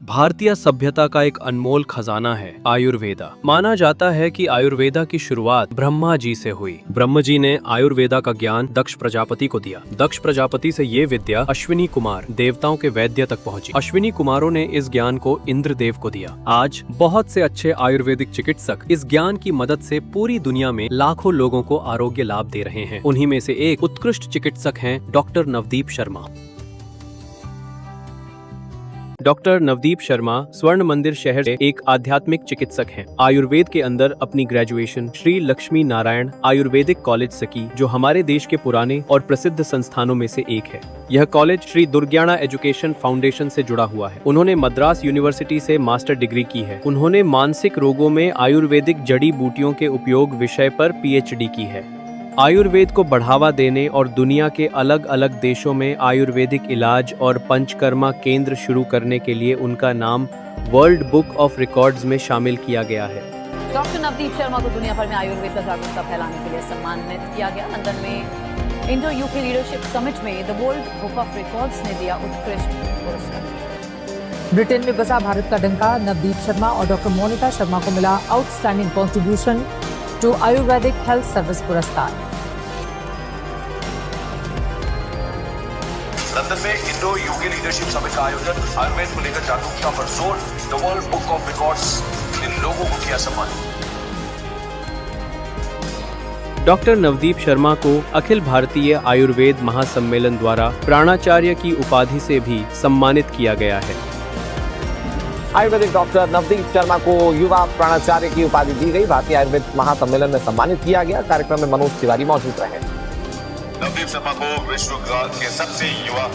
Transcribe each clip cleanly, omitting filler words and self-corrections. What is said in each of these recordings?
भारतीय सभ्यता का एक अनमोल खजाना है आयुर्वेदा। माना जाता है कि आयुर्वेदा की शुरुआत ब्रह्मा जी से हुई। ब्रह्म जी ने आयुर्वेदा का ज्ञान दक्ष प्रजापति को दिया। दक्ष प्रजापति से ये विद्या अश्विनी कुमार देवताओं के वैद्य तक पहुंची। अश्विनी कुमारों ने इस ज्ञान को इंद्रदेव को दिया। आज बहुत से अच्छे आयुर्वेदिक चिकित्सक इस ज्ञान की मदद से पूरी दुनिया में लाखों लोगों को आरोग्य लाभ दे रहे हैं। उन्हीं में से एक उत्कृष्ट चिकित्सक हैं डॉक्टर नवदीप शर्मा। डॉक्टर नवदीप शर्मा स्वर्ण मंदिर शहर से एक आध्यात्मिक चिकित्सक हैं। आयुर्वेद के अंदर अपनी ग्रेजुएशन श्री लक्ष्मी नारायण आयुर्वेदिक कॉलेज से की, जो हमारे देश के पुराने और प्रसिद्ध संस्थानों में से एक है। यह कॉलेज श्री दुर्ग्याना एजुकेशन फाउंडेशन से जुड़ा हुआ है। उन्होंने मद्रास यूनिवर्सिटी से मास्टर डिग्री की है। उन्होंने मानसिक रोगों में आयुर्वेदिक जड़ी बूटियों के उपयोग विषय पर पीएचडी की है। आयुर्वेद को बढ़ावा देने और दुनिया के अलग अलग देशों में आयुर्वेदिक इलाज और पंचकर्मा केंद्र शुरू करने के लिए उनका नाम वर्ल्ड बुक ऑफ रिकॉर्ड्स में शामिल किया गया है। डॉक्टर नवदीप शर्मा को दुनिया भर में आयुर्वेद का जागरूकता फैलाने के लिए सम्मानित किया गया। लंदन में इंडो यूके लीडरशिप समिट में the World Book of records ने दिया उत्कृष्ट पुरस्कार। ब्रिटेन में बसा भारत का डंका, नवदीप शर्मा और डॉक्टर मोनिका शर्मा को मिला outstanding contribution to ayurvedic health service पुरस्कार। लंदन में इंडो यूके लीडरशिप समिट का आयोजन, आयुर्वेद को लेकर जागरूकता पर जोर, the World Book of Records इन लोगों को किया सम्मानित। डॉक्टर नवदीप शर्मा को अखिल भारतीय आयुर्वेद महासम्मेलन द्वारा प्राणाचार्य की उपाधि से भी सम्मानित किया गया है। आयुर्वेदिक डॉक्टर नवदीप शर्मा को युवा प्राणाचार्य की उपाधि दी गई। भारतीय आयुर्वेद महासम्मेलन में सम्मानित किया गया। कार्यक्रम में मनोज तिवारी मौजूद रहे। नवदीप शर्मा को विश्व के सबसे युवा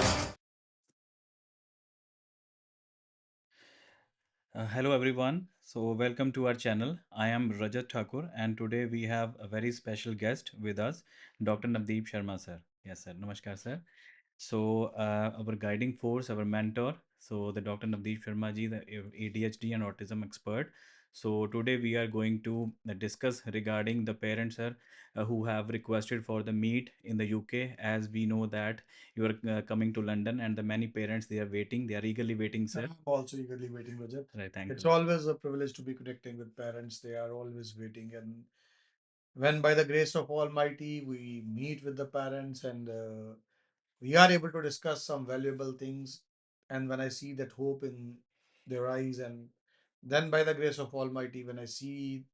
Hello everyone. So welcome to our channel. I am Rajat Thakur and today we have a very special guest with us, Dr. Navdeep Sharma sir. Yes sir. Namaskar sir. So our guiding force, our mentor, so the Dr. Navdeep Sharma ji, the ADHD and autism expert. So today we are going to discuss regarding the parents sir who have requested for the meet in the UK, as we know that you are coming to London and the many parents, they are waiting, they are eagerly waiting sir. I'm also eagerly waiting, Rajat. Right, thank It's you. always a privilege to be connecting with parents. They are always waiting. And when, by the grace of Almighty, we meet with the parents and we are able to discuss some valuable things. And when I see that hope in their eyes, and then by the grace of Almighty, when I see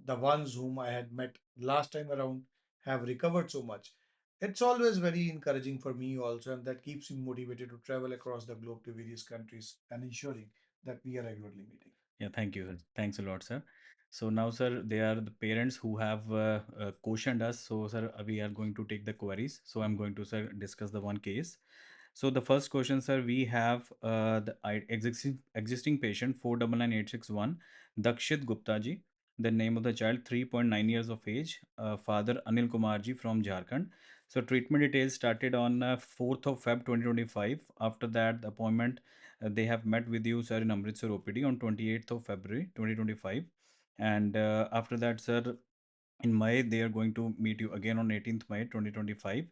the ones whom I had met last time around have recovered so much, it's always very encouraging for me also, and that keeps me motivated to travel across the globe to various countries and ensuring that we are regularly meeting. Yeah, thank you. Thanks a lot, sir. So now, sir, they are the parents who have questioned us. So, sir, we are going to take the queries. So, I'm going to, sir, discuss the one case. So, the first question, sir, we have the existing patient 499861, Dakshit Gupta ji. The name of the child 3.9 years of age. Father Anil Kumar ji from Jharkhand. So, treatment details started on 4th of Feb 2025. After that, the appointment they have met with you, sir, in Amritsar OPD on 28th of February 2025. And after that, sir, in May, they are going to meet you again on 18th May 2025.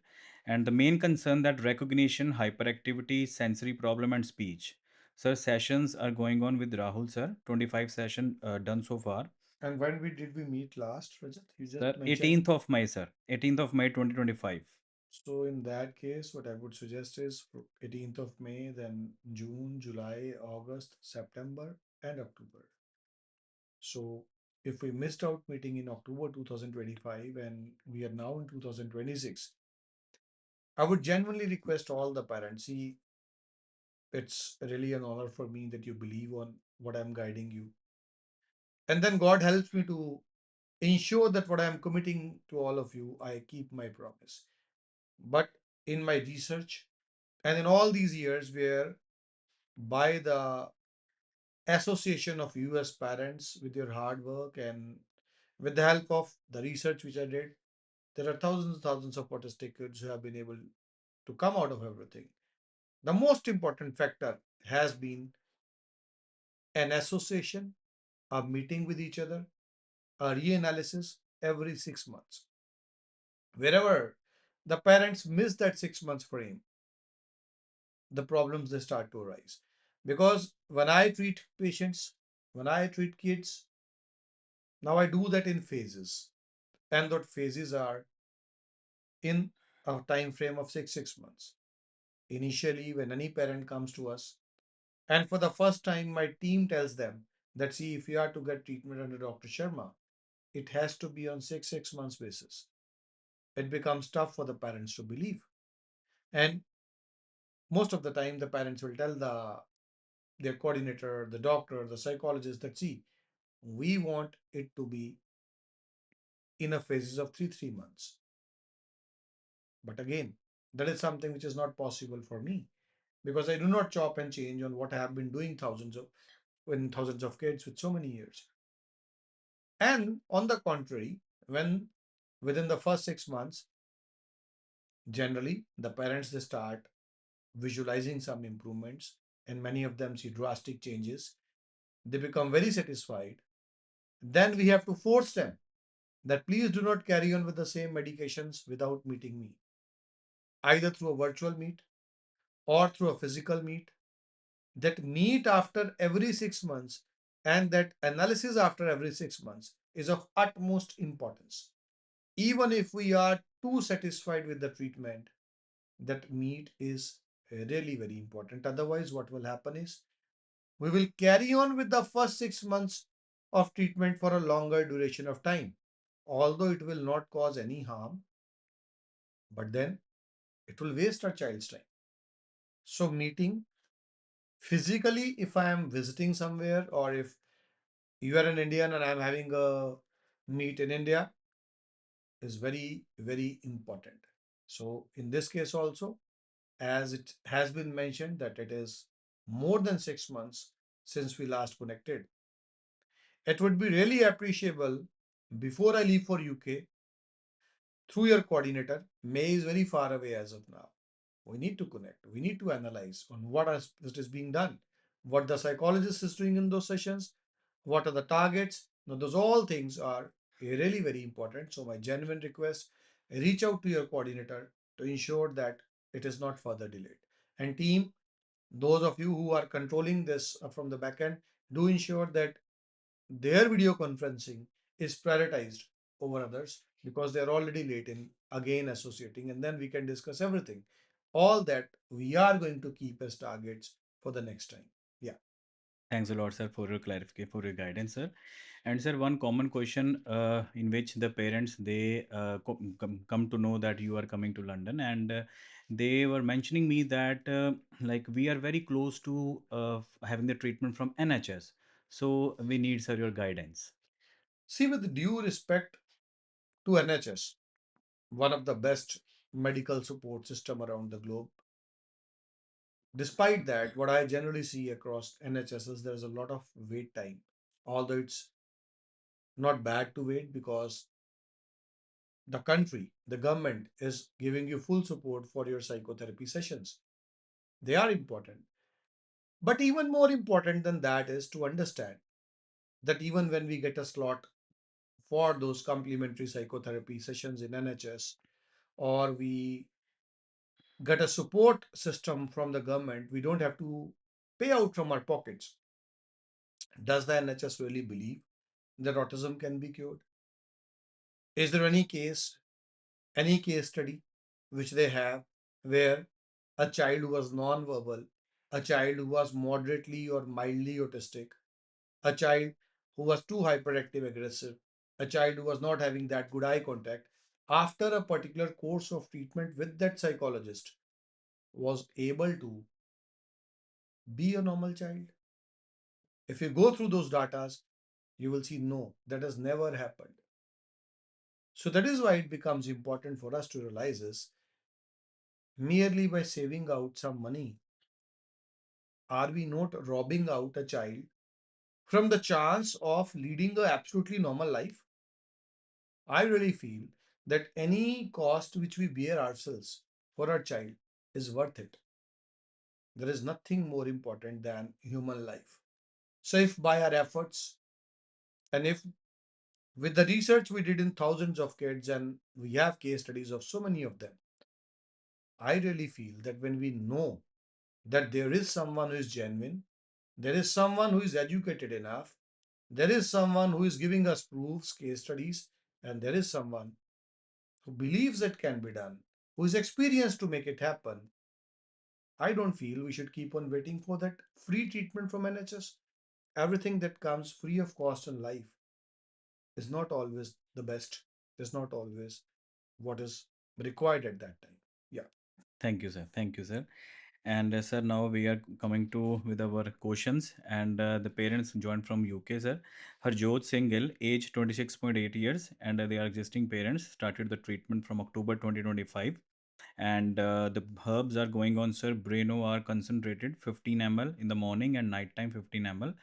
And the main concern that recognition, hyperactivity, sensory problem, and speech. Sir, sessions are going on with Rahul, sir. 25 session done so far. And when did we meet last, Rajat? You just Sir, mentioned. 18th of May, sir. 18th of May 2025. So in that case, what I would suggest is 18th of May, then June, July, August, September, and October. So if we missed out meeting in October 2025 and we are now in 2026, I would genuinely request all the parents. See, it's really an honor for me that you believe on what I'm guiding you. And then God helps me to ensure that what I'm committing to all of you, I keep my promise. But in my research and in all these years, where by the association of US parents with your hard work and with the help of the research which I did, there are thousands and thousands of autistic kids who have been able to come out of everything. The most important factor has been an association, a meeting with each other, a reanalysis every 6 months. Wherever the parents miss that 6 months frame, the problems they start to arise. Because when I treat patients, when I treat kids, now I do that in phases. And those phases are in a time frame of six months. Initially, when any parent comes to us, and for the first time, my team tells them that, see, if you are to get treatment under Dr. Sharma, it has to be on six months basis. It becomes tough for the parents to believe. And most of the time, the parents will tell their coordinator, the doctor, the psychologist that, see, we want it to be in a phases of three months. But again, that is something which is not possible for me because I do not chop and change on what I have been doing thousands of kids with so many years. And on the contrary, when within the first 6 months, generally the parents they start visualizing some improvements, and many of them see drastic changes. They become very satisfied. Then we have to force them that please do not carry on with the same medications without meeting me, either through a virtual meet or through a physical meet. That meet after every 6 months and that analysis after every 6 months is of utmost importance. Even if we are too satisfied with the treatment, that meet is really very important. Otherwise, what will happen is we will carry on with the first 6 months of treatment for a longer duration of time, although it will not cause any harm, but then it will waste our child's time. So, meeting physically, if I am visiting somewhere or if you are an Indian and I'm having a meet in India, is very, very important. So, in this case, also, as it has been mentioned that it is more than 6 months since we last connected, it would be really appreciable before I leave for UK through your coordinator. May is very far away as of now. We need to connect. We need to analyze on what is being done, what the psychologist is doing in those sessions, what are the targets. Now, those all things are really very important. So, my genuine request: reach out to your coordinator to ensure that it is not further delayed. And team, those of you who are controlling this from the back end, do ensure that their video conferencing is prioritized over others because they're already late in again associating, and then we can discuss everything. All that we are going to keep as targets for the next time. Yeah. Thanks a lot, sir, for your clarification, for your guidance, sir. And sir, one common question in which the parents they come to know that you are coming to London, and they were mentioning me that like we are very close to having the treatment from NHS, so we need, sir, your guidance. See, with due respect to NHS, one of the best medical support system around the globe, despite that, what I generally see across NHS is there's a lot of wait time. Although it's not bad to wait because the country, the government is giving you full support for your psychotherapy sessions. They are important. But even more important than that is to understand that even when we get a slot for those complementary psychotherapy sessions in NHS, or we get a support system from the government, we don't have to pay out from our pockets. Does the NHS really believe that autism can be cured? Is there any case study which they have where a child who was non-verbal, a child who was moderately or mildly autistic, a child who was too hyperactive aggressive, a child who was not having that good eye contact, after a particular course of treatment with that psychologist, was able to be a normal child? If you go through those datas, you will see no, that has never happened. So that is why it becomes important for us to realize is merely by saving out some money, are we not robbing out a child from the chance of leading a absolutely normal life? I really feel that any cost which we bear ourselves for our child is worth it. There is nothing more important than human life. So, if by our efforts and if with the research we did in thousands of kids and we have case studies of so many of them, I really feel that when we know that there is someone who is genuine, There is someone who is educated enough. There is someone who is giving us proofs, case studies, and there is someone who believes it can be done, who is experienced to make it happen. I don't feel we should keep on waiting for that free treatment from NHS. Everything that comes free of cost in life is not always the best, is not always what is required at that time. Yeah. Thank you, sir. Thank you, sir. And sir, now we are coming to with our questions. And the parents joined from UK, sir. Harjot Singhal, age 26.8 years, and they are existing parents. Started the treatment from October 2025, and the herbs are going on, sir. Breno are concentrated 15 ml in the morning and nighttime 15 ml.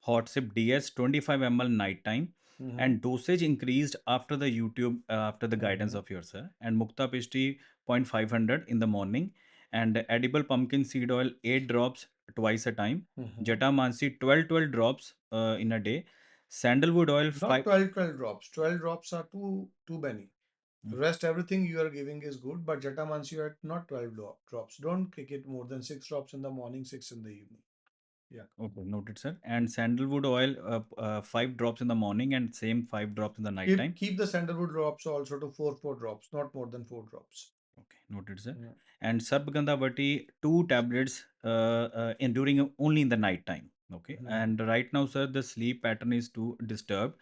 Hot sip DS 25 ml nighttime, Mm-hmm. and dosage increased after the YouTube after the guidance Mm-hmm. of your sir. And Mukta Pishti 0.500 in the morning, and edible pumpkin seed oil 8 drops twice a time. Mm-hmm. Jata Mansi 12 drops in a day. Sandalwood oil Not 5. 12 drops. 12 drops are too many. Rest everything you are giving is good, but Jatamansi you are not 12 drops. Don't kick it more than 6 drops in the morning, 6 in the evening. Yeah. Okay, noted, sir. And sandalwood oil, 5 drops in the morning and same 5 drops in the Keep nighttime. keep the sandalwood drops also to 4 drops, not more than 4 drops. Okay, noted, sir. Yeah. And Sarpagandhavati, 2 tablets in during only in the night time. Okay. Mhm. And right now, sir, the sleep pattern is too disturbed.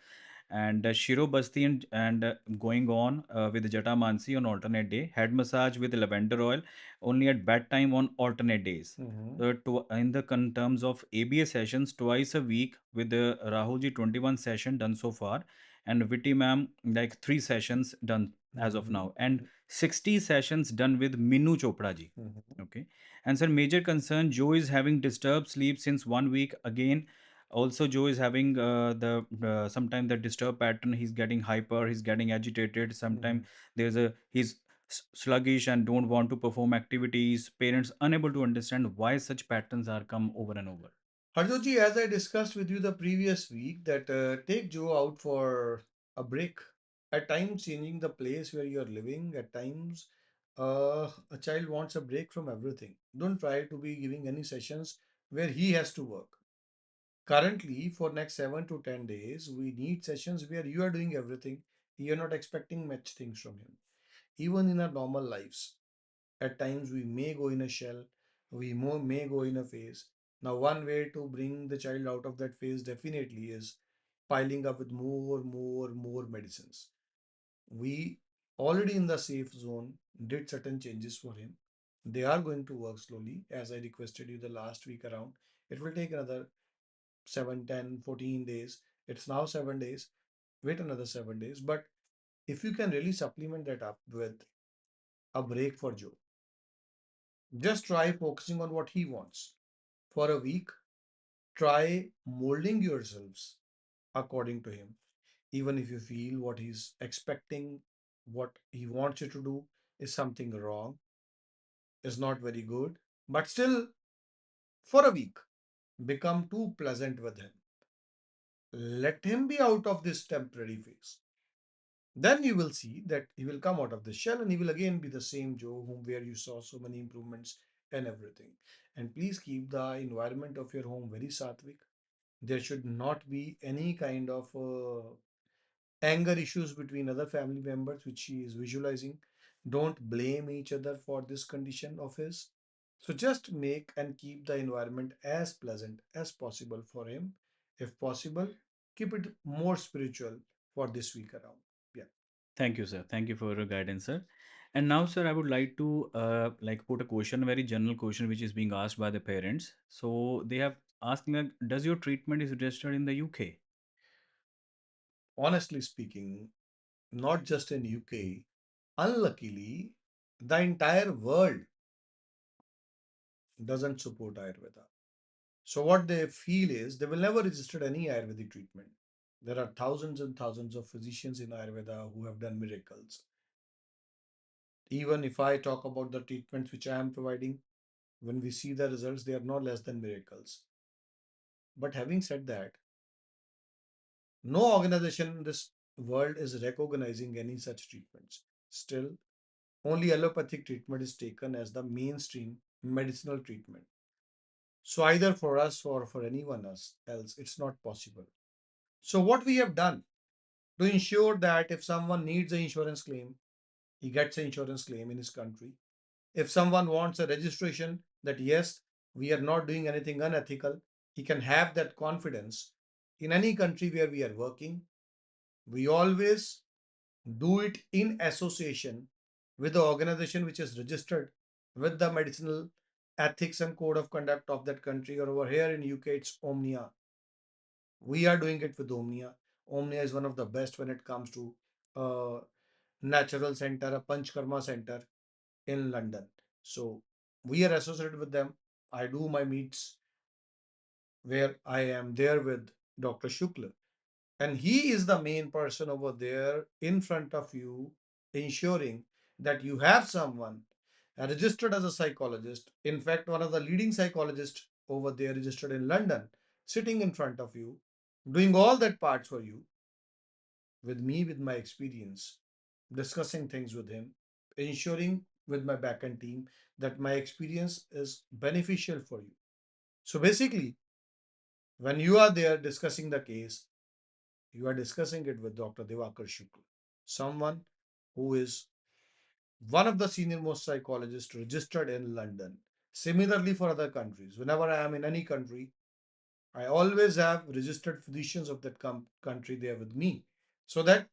And Shiro Basti and going on with Jata Mansi on alternate day. Head massage with lavender oil only at bedtime on alternate days. Mhm. So in the terms of ABA sessions, twice a week with the Rahulji 21 session done so far, and Viti ma'am like 3 sessions done as of Mhm. now, and 60 sessions done with Minu Chopra ji. Mhm. Okay. And sir, major concern, Joe is having disturbed sleep since 1 week. Again, also Joe is having the sometimes the disturbed pattern. He's getting hyper, he's getting agitated. Sometimes Mhm. he's sluggish and don't want to perform activities. Parents unable to understand why such patterns are come over and over. Harjotji, as I discussed with you the previous week, that take Joe out for a break. At times, changing the place where you're living, at times, a child wants a break from everything. Don't try to be giving any sessions where he has to work. Currently, for next 7 to 10 days, we need sessions where you are doing everything. You're not expecting much things from him. Even in our normal lives, at times we may go in a shell, may go in a phase. Now, one way to bring the child out of that phase definitely is piling up with more medicines. We already in the safe zone did certain changes for him. They are going to work slowly, as I requested you the last week around. It will take another 7, 10, 14 days. It's now 7 days. Wait another 7 days. But if you can really supplement that up with a break for Joe, just try focusing on what he wants. For a week, try molding yourselves according to him. Even if you feel what he's expecting, what he wants you to do is something wrong, is not very good, but still, for a week, become too pleasant with him. Let him be out of this temporary phase. Then you will see that he will come out of the shell and he will again be the same Joe whom where you saw so many improvements and everything. And please keep the environment of your home very sattvic. There should not be any kind of anger issues between other family members which he is visualizing. Don't blame each other for this condition of his. So just make and keep the environment as pleasant as possible for him. If possible, keep it more spiritual for this week around. Yeah. Thank you, sir. Thank you for your guidance, sir. And now, sir, I would like to like put a question, a very general question, which is being asked by the parents. So they have asked me, like, does your treatment is registered in the UK? Honestly speaking, not just in UK, unluckily, the entire world doesn't support Ayurveda. So what they feel is they will never register any Ayurvedic treatment. There are thousands and thousands of physicians in Ayurveda who have done miracles. Even if I talk about the treatments which I am providing, when we see the results, they are no less than miracles. But having said that, no organization in this world is recognizing any such treatments. Still, only allopathic treatment is taken as the mainstream medicinal treatment. So either for us or for anyone else, it's not possible. So what we have done to ensure that if someone needs an insurance claim, he gets an insurance claim in his country. If someone wants a registration that yes, we are not doing anything unethical, he can have that confidence in any country where we are working. We always do it in association with the organization which is registered with the medicinal ethics and code of conduct of that country, or over here in UK it's Omnia. We are doing it with Omnia. Omnia is one of the best when it comes to a natural center, a Panchkarma center in London. So we are associated with them. I do my meets where I am there with Dr. Shukla, and he is the main person over there in front of you, ensuring that you have someone registered as a psychologist. In fact, one of the leading psychologists over there, registered in London, sitting in front of you, doing all that parts for you, with me, with my experience, discussing things with him, ensuring with my backend team that my experience is beneficial for you. So basically, when you are there discussing the case, you are discussing it with Dr. Devakar Shukla, someone who is one of the senior most psychologists registered in London. Similarly, for other countries, whenever I am in any country, I always have registered physicians of that country there with me, so that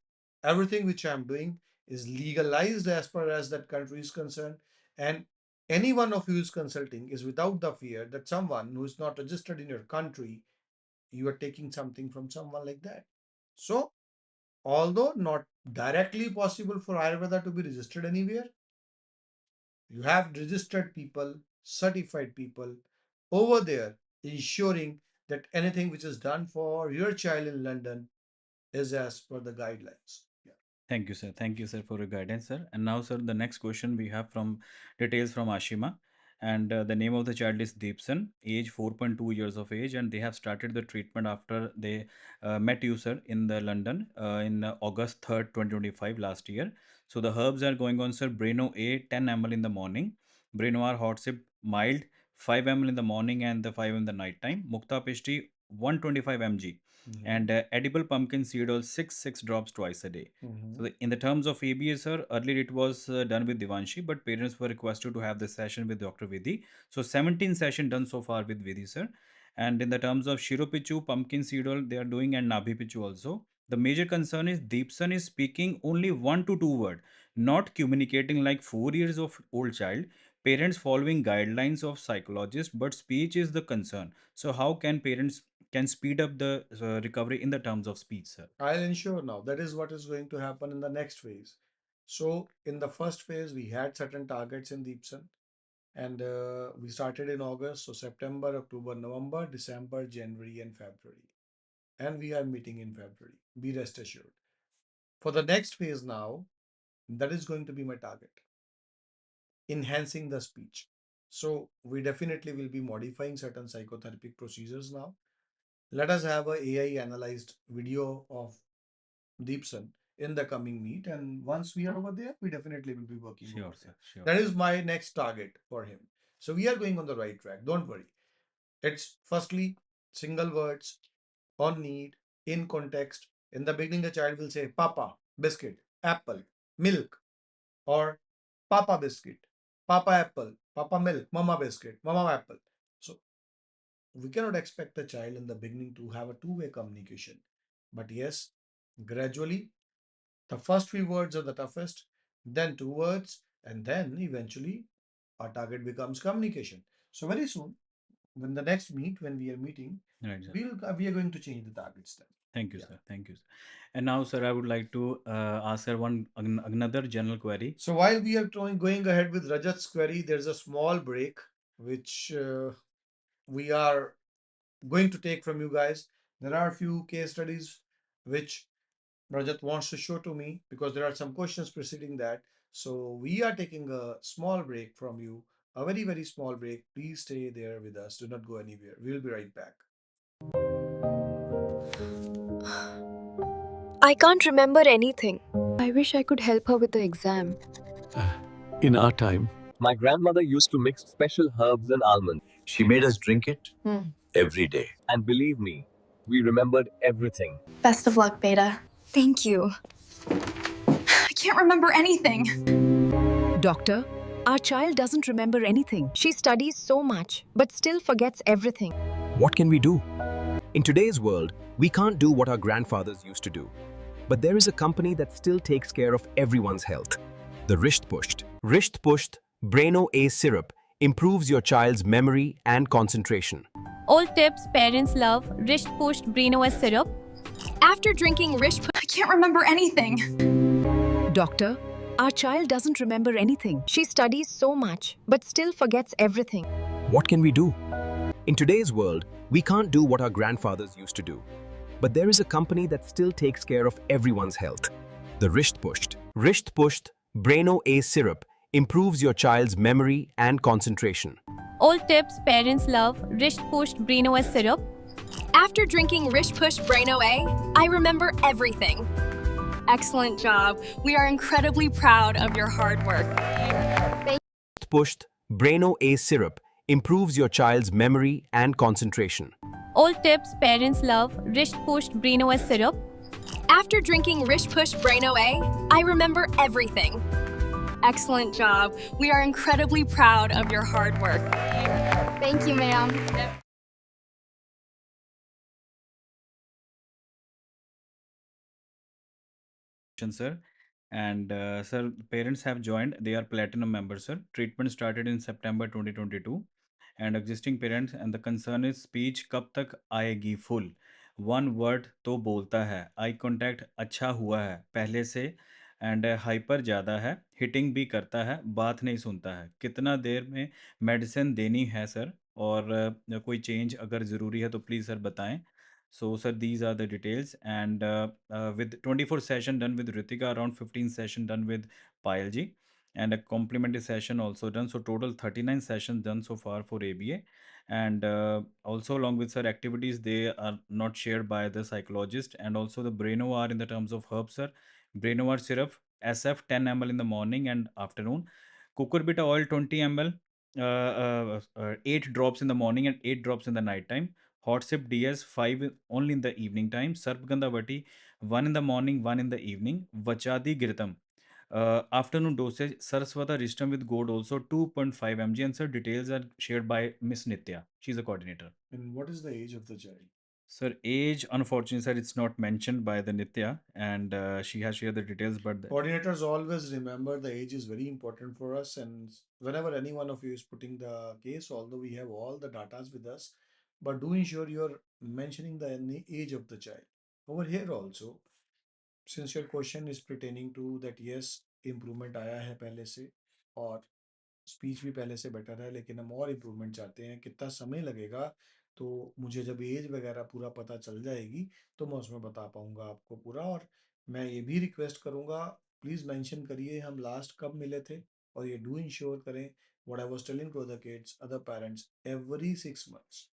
everything which I am doing is legalized as far as that country is concerned. And anyone of you is consulting is without the fear that someone who is not registered in your country, you are taking something from someone like that. So, although not directly possible for Ayurveda to be registered anywhere, you have registered people, certified people over there, ensuring that anything which is done for your child in London is as per the guidelines. Yeah. Thank you, sir. Thank you, sir, for your guidance, sir. And now, sir, the next question we have from details from Ashima. And the name of the child is Deepson, age 4.2 years of age. And they have started the treatment after they met you, sir, in the London in August 3rd, 2025, last year. So the herbs are going on, sir. Breno A, 10 ml in the morning. Breno R, hot sip, mild, 5 ml in the morning and the 5 in the night time. Mukta Pishti, 125 mg. And edible pumpkin seed oil, 6 drops twice a day. So in the terms of ABS, sir, earlier it was done with Divanshi, but parents were requested to have the session with Dr. Vidhi. So 17 session done so far with Vidhi, sir. And in the terms of Shiropichu, pumpkin seed oil, they are doing, and Nabhi Pichu also. The major concern is Deepson is speaking only 1 to 2 word, not communicating like 4 years of old child. Parents following guidelines of psychologists, but speech is the concern. So how can parents can speed up the recovery in the terms of speech, sir? I'll ensure now. That is what is going to happen in the next phase. So, in the first phase, we had certain targets in Deepson, and we started in August. So, September, October, November, December, January, and February. And we are meeting in February. Be rest assured. For the next phase now, that is going to be my target, enhancing the speech. So, we definitely will be modifying certain psychotherapeutic procedures now. Let us have a AI analyzed video of Deepson in the coming meet, and once we are over there, we definitely will be working Sure, over sir. there. Sure. That is my next target for him. So we are going on the right track. Don't worry. It's firstly single words, on need, in context. In the beginning, the child will say Papa, biscuit, apple, milk, or Papa biscuit, Papa apple, Papa milk, Mama biscuit, Mama apple. So we cannot expect the child in the beginning to have a two-way communication. But yes, gradually, the first few words are the toughest, then two words, and then eventually our target becomes communication. So very soon, when the next meet, when we are meeting, Right, sir. we are going to change the targets then. Thank you, Yeah. sir. Thank you, sir. And now, sir, I would like to ask her another general query. So while we are going ahead with Rajat's query, there's a small break which we are going to take from you guys. There are a few case studies which Rajat wants to show to me because there are some questions preceding that. So we are taking a small break from you, a very, very small break. Please stay there with us. Do not go anywhere. We'll be right back. I can't remember anything. I wish I could help her with the exam. In our time, my grandmother used to mix special herbs and almonds. She made us drink it every day. And believe me, we remembered everything. Best of luck, Beta. Thank you. I can't remember anything. Doctor, our child doesn't remember anything. She studies so much, but still forgets everything. What can we do? In today's world, we can't do what our grandfathers used to do. But there is a company that still takes care of everyone's health. The Rishtpusht. Rishtpusht Braino A syrup improves your child's memory and concentration. All tips parents love. Rishtpusht Brino syrup. After drinking I can't remember anything. Doctor, our child doesn't remember anything. She studies so much, but still forgets everything. What can we do? In today's world, we can't do what our grandfathers used to do. But there is a company that still takes care of everyone's health. The Rishtpusht. Rishtpusht Braino A syrup improves your child's memory and concentration. All tips parents love. Rishtpusht Brino syrup. After drinking Braino A, I remember everything. Excellent job. We are incredibly proud of your hard work. Rishtpusht Braino A syrup improves your child's memory and concentration. All tips parents love. Rishtpusht Brino syrup. After drinking Braino A, I remember everything. Excellent job. We are incredibly proud of your hard work. Thank you, ma'am. Sir. And sir, parents have joined. They are platinum members, sir. Treatment started in September 2022. And existing parents, and the concern is speech कब तक आएगी full. One word तो बोलता है. Eye contact अच्छा हुआ है पहले से. एंड हाइपर ज़्यादा है. हिटिंग भी करता है. बात नहीं सुनता है. कितना देर में मेडिसिन देनी है सर? और कोई चेंज अगर ज़रूरी है तो प्लीज़ सर बताएं. So, sir, these are the details. And with 24 session done with Ritika, around 15 session done with Payal ji, and a complimentary session also done. So, total 39 sessions done so far for ABA. And also, along with sir activities, they are not shared by the psychologist. And also, the Brainovar in the terms of herbs, sir. Brainovar syrup, SF 10 ml in the morning and afternoon. Cucurbita oil 20 ml, 8 drops in the morning and 8 drops in the night time. Hot sip DS 5 only in the evening time. Sarpgandha Vati 1 in the morning, 1 in the evening. Vachadi Giritam. Afternoon dosage Saraswata Rishtam with gourd also 2.5 mg. And sir, details are shared by Miss Nitya. She's a coordinator. And what is the age of the child? Sir, age, unfortunately, sir, it's not mentioned by the Nitya, and she has shared the details. But Coordinators always remember the age is very important for us. And whenever any one of you is putting the case, although we have all the datas with us, but do ensure you're mentioning the age of the child. Over here also, since your question is pertaining to that, yes, improvement आया है पहले से और speech भी पहले से better है, लेकिन हम और इम्प्रूवमेंट चाहते हैं, कितना समय लगेगा, तो मुझे जब एज वगैरह पूरा पता चल जाएगी तो मैं उसमें बता पाऊंगा आपको पूरा। और मैं ये भी रिक्वेस्ट करूंगा, प्लीज़ मेंशन करिए हम लास्ट कब मिले थे, और ये डू इंश्योर करें what I was telling to other kids, other parents, every 6 months.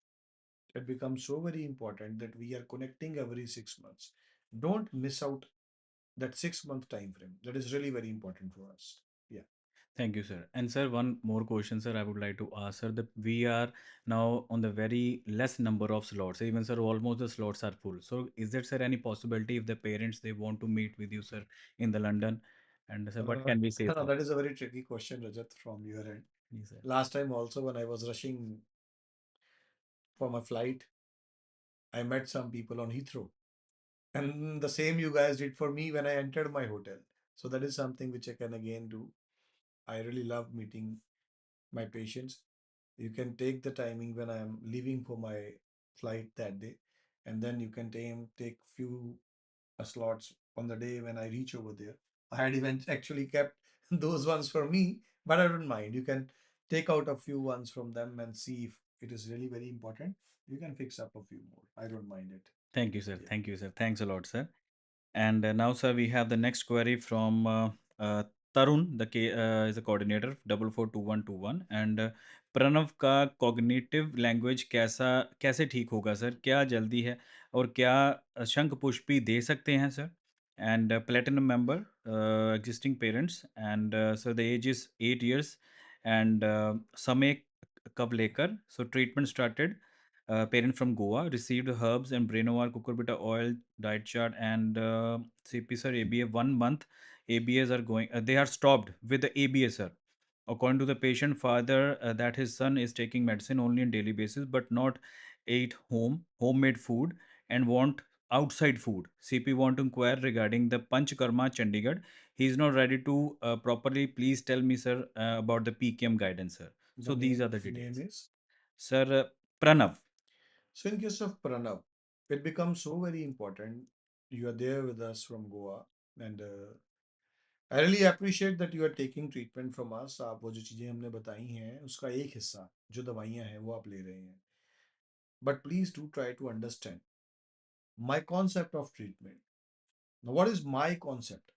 It becomes so very important that we are connecting every 6 months. Don't miss out that 6 month time frame. That is really very important for us. Yeah. thank you, sir. And sir, one more question, sir. I would like to ask, sir, that we are now on the very less number of slots. Even, sir, almost the slots are full. So, is there, sir, any possibility if the parents they want to meet with you, sir, in the London? And sir, what can we say? No, Sir? that is a very tricky question, Rajat, from your end. Yes, sir. Last time also, when I was rushing for my flight, I met some people on Heathrow. And the same you guys did for me when I entered my hotel. So that is something which I can again do. I really love meeting my patients. You can take the timing when I am leaving for my flight that day, and then you can take few slots on the day when I reach over there. I had even actually kept those ones for me, but I don't mind. You can take out a few ones from them and see if it is really very important. You can fix up a few more. I don't mind it. Thank you, sir. Yeah. Thank you, sir. Thanks a lot, sir. And now, sir, we have the next query from Tarun, is a coordinator, 442121. And Pranav का cognitive language कैसे ठीक होगा sir? क्या जल्दी है और क्या शंख पुष्पी दे सकते हैं sir? And platinum member, existing parents, and sir the age is 8 years, and समय Kavlekar. So treatment started. Parent from Goa received herbs and Brainowar cucurbita oil diet chart and CP sir ABA 1 month. ABAs are going. They are stopped with the ABA sir. According to the patient father, that his son is taking medicine only on daily basis, but not eat homemade food and want outside food. CP want to inquire regarding the Panchkarma Chandigarh. He is not ready to properly. Please tell me, sir, about the PKM guidance, sir. The So these are the name details, is. sir. Pranav. So in case of Pranav, it becomes so very important. You are there with us from Goa, and I really appreciate that you are taking treatment from us. आप वो जो चीज़ें हमने बताई हैं उसका एक हिस्सा जो दवाइयाँ हैं वो आप ले रहे हैं. But please do try to understand my concept of treatment. Now, what is my concept?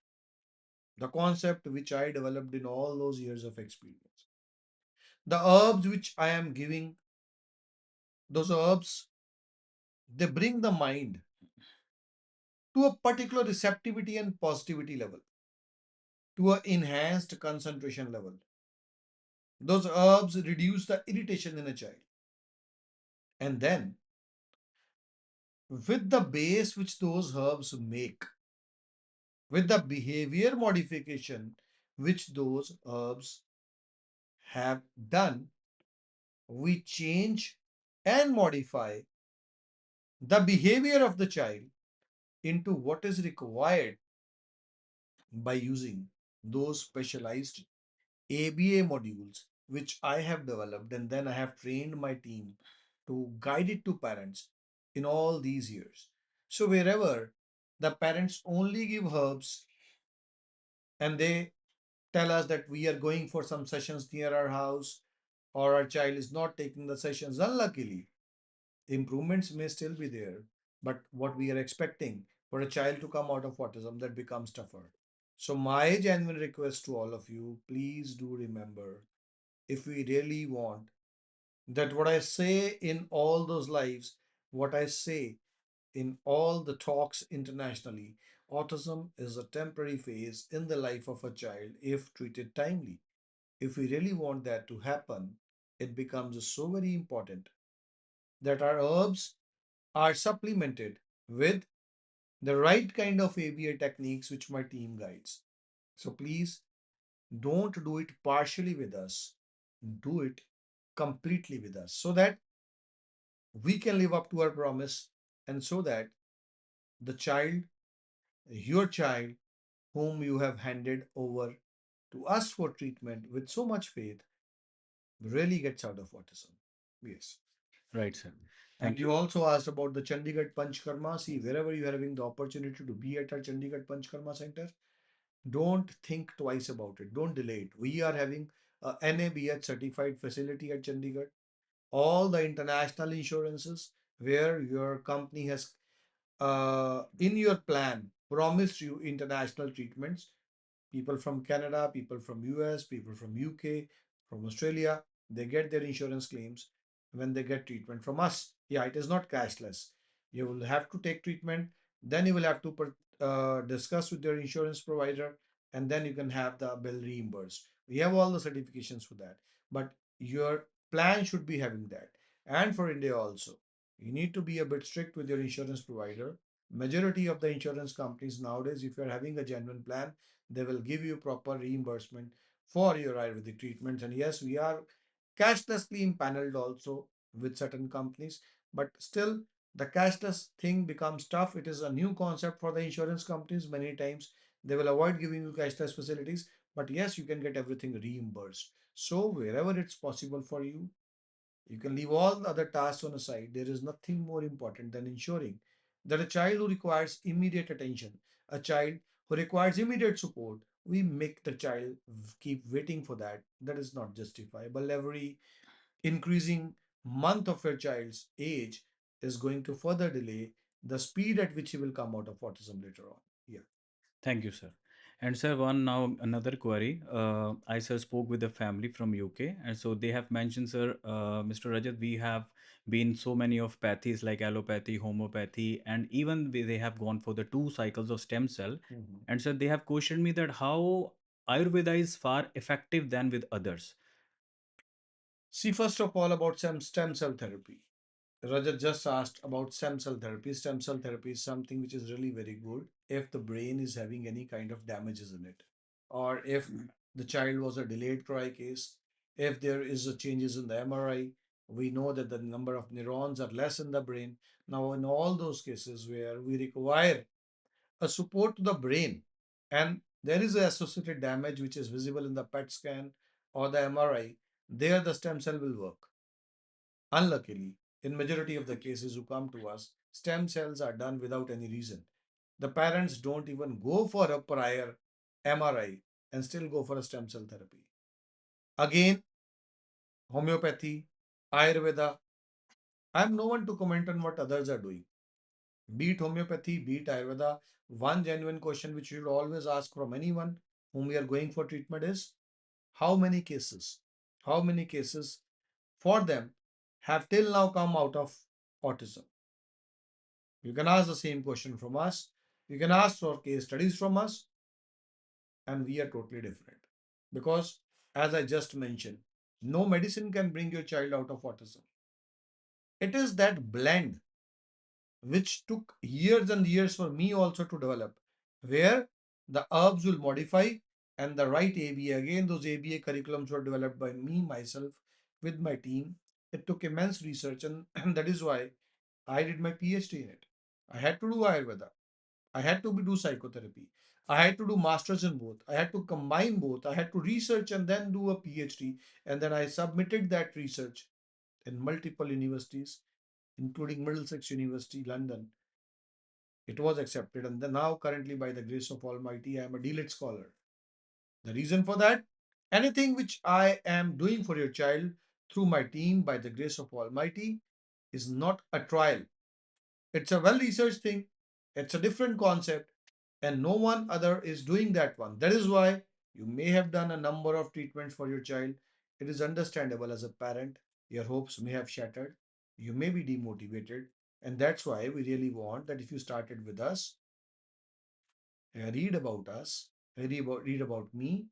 The concept which I developed in all those years of experience. The herbs which I am giving, those herbs, they bring the mind to a particular receptivity and positivity level, to an enhanced concentration level. Those herbs reduce the irritation in a child. And then, with the base which those herbs make, with the behavior modification which those herbs have done, we change and modify the behavior of the child into what is required by using those specialized ABA modules which I have developed, and then I have trained my team to guide it to parents in all these years. So wherever the parents only give herbs and they tell us that we are going for some sessions near our house, or our child is not taking the sessions, unluckily, improvements may still be there, but what we are expecting for a child to come out of autism, that becomes tougher. So my genuine request to all of you, please do remember, if we really want that what I say in all those lives, what I say in all the talks internationally, autism is a temporary phase in the life of a child if treated timely. If we really want that to happen, it becomes so very important that our herbs are supplemented with the right kind of ABA techniques which my team guides. So please don't do it partially with us, do it completely with us so that we can live up to our promise, and so that the child, your child, whom you have handed over to us for treatment with so much faith, really gets out of autism. Yes. Right, sir. And Thank you you. also asked about the Chandigarh Panchkarma. See, wherever you are having the opportunity to be at our Chandigarh Panchkarma Center, don't think twice about it. Don't delay it. We are having a NABH certified facility at Chandigarh. All the international insurances where your company has in your plan promised you international treatments. People from Canada, people from US, people from UK, from Australia, they get their insurance claims when they get treatment from us. Yeah, it is not cashless. You will have to take treatment, then you will have to discuss with your insurance provider, and then you can have the bill reimbursed. We have all the certifications for that, but your plan should be having that. And for India also, you need to be a bit strict with your insurance provider. Majority of the insurance companies nowadays, if you're having a genuine plan, they will give you proper reimbursement for your Ayurvedic treatments. And yes, we are cashlessly impaneled also with certain companies, but still the cashless thing becomes tough. It is a new concept for the insurance companies. Many times they will avoid giving you cashless facilities, but yes, you can get everything reimbursed. So wherever it's possible for you, you can leave all the other tasks on the side. There is nothing more important than ensuring that a child who requires immediate attention, a child who requires immediate support, we make the child keep waiting for that. That is not justifiable. Every increasing month of your child's age is going to further delay the speed at which he will come out of autism later on. Yeah. Thank you, sir. And sir, one now another query. I sir spoke with the family from UK, and so they have mentioned, sir, Mr. Rajat, we have been so many of pathies like allopathy, homeopathy, and even they have gone for the 2 cycles of stem cell. And sir, they have questioned me that how Ayurveda is far effective than with others. See, first of all, about stem cell therapy. Rajat just asked about stem cell therapy. Stem cell therapy is something which is really very good if the brain is having any kind of damages in it, or if the child was a delayed cry case, if there is a changes in the MRI, we know that the number of neurons are less in the brain. Now, in all those cases where we require a support to the brain and there is a associated damage which is visible in the PET scan or the MRI, there the stem cell will work. Unluckily, in majority of the cases who come to us, stem cells are done without any reason. The parents don't even go for a prior MRI and still go for a stem cell therapy. Again, homeopathy, Ayurveda. I'm no one to comment on what others are doing. Be it homeopathy, be it Ayurveda, one genuine question which you should always ask from anyone whom we are going for treatment is how many cases? How many cases for them have till now come out of autism? You can ask the same question from us. You can ask for case studies from us, and we are totally different. Because, as I just mentioned, no medicine can bring your child out of autism. It is that blend which took years and years for me also to develop, where the herbs will modify and the right ABA, again, those ABA curriculums were developed by me, myself, with my team. It took immense research, and that is why I did my PhD in it. I had to do Ayurveda. I had to do psychotherapy. I had to do masters in both. I had to combine both. I had to research and then do a PhD. And then I submitted that research in multiple universities, including Middlesex University, London. It was accepted. And then now, currently, by the grace of Almighty, I am a D.Litt scholar. The reason for that, anything which I am doing for your child through my team, by the grace of Almighty, is not a trial. It's a well researched thing. It's a different concept, and no one other is doing that one. That is why you may have done a number of treatments for your child. It is understandable as a parent. Your hopes may have shattered. You may be demotivated. And that's why we really want that if you started with us, read about us, read about me,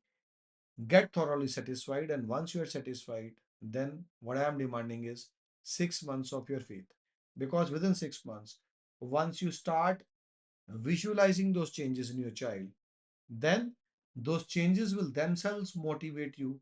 get thoroughly satisfied. And once you are satisfied, then what I am demanding is 6 months of your faith. Because within 6 months, once you start visualizing those changes in your child, then those changes will themselves motivate you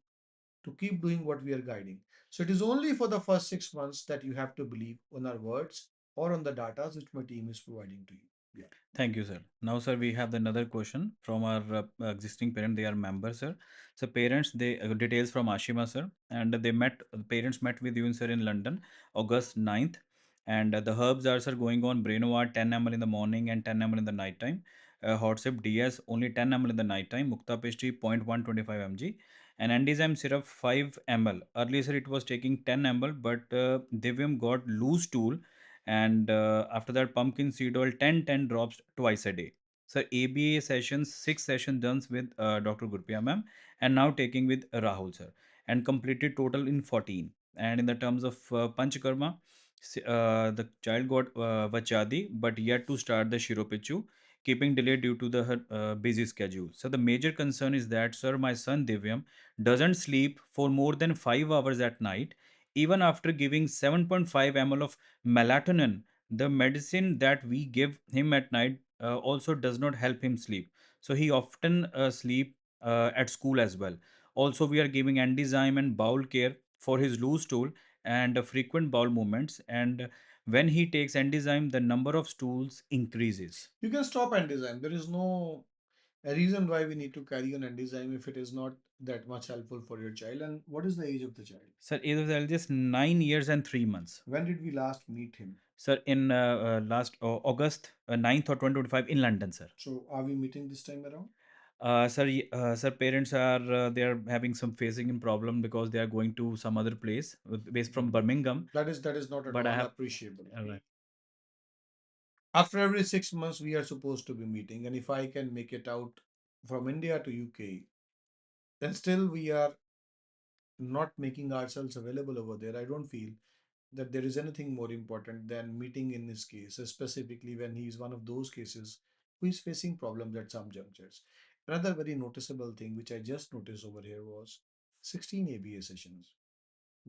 to keep doing what we are guiding. So it is only for the first 6 months that you have to believe on our words or on the data which my team is providing to you. Yeah. Thank you, sir. Now, sir, we have another question from our existing parent. They are members, sir. So, parents, they details from Ashima, sir, and they met. Parents met with you, sir, in London, August 9th, and the herbs are, sir, going on Brainova 10 ml in the morning and 10 ml in the night time. Hot sip DS only 10 ml in the night time. Mukta pastry 0.125 mg, and enzyme syrup 5 ml. Earlier, sir, it was taking 10 ml, but Divyam got loose stool, and after that pumpkin seed oil 10 drops twice a day. So ABA sessions, 6 sessions done with Dr. Gurpia ma'am, and now taking with Rahul sir, and completed total in 14. And in the terms of Panchakarma, the child got Vachadi but yet to start the Shiropichu, keeping delay due to the her busy schedule. So the major concern is that, sir, my son Divyam doesn't sleep for more than 5 hours at night, even after giving 7.5 ml of melatonin. The medicine that we give him at night also does not help him sleep, so he often sleep at school as well. Also, we are giving enzyme and bowel care for his loose stool and frequent bowel movements, and when he takes enzyme, the number of stools increases. You can stop enzyme. There is no a reason why we need to carry on enzyme if it is not that much helpful for your child. And what is the age of the child? Sir, it was just 9 years and 3 months. When did we last meet him? Sir, in last August 9th or 2025 in London, sir. So are we meeting this time around? Sir, parents are they are having some facing in problem because they are going to some other place based from Birmingham. That is not at But I all have appreciable. right. After every 6 months, we are supposed to be meeting, and if I can make it out from India to UK, then still we are not making ourselves available over there. I don't feel that there is anything more important than meeting in his case, specifically when he is one of those cases who is facing problems at some junctures. Another very noticeable thing which I just noticed over here was 16 ABA sessions.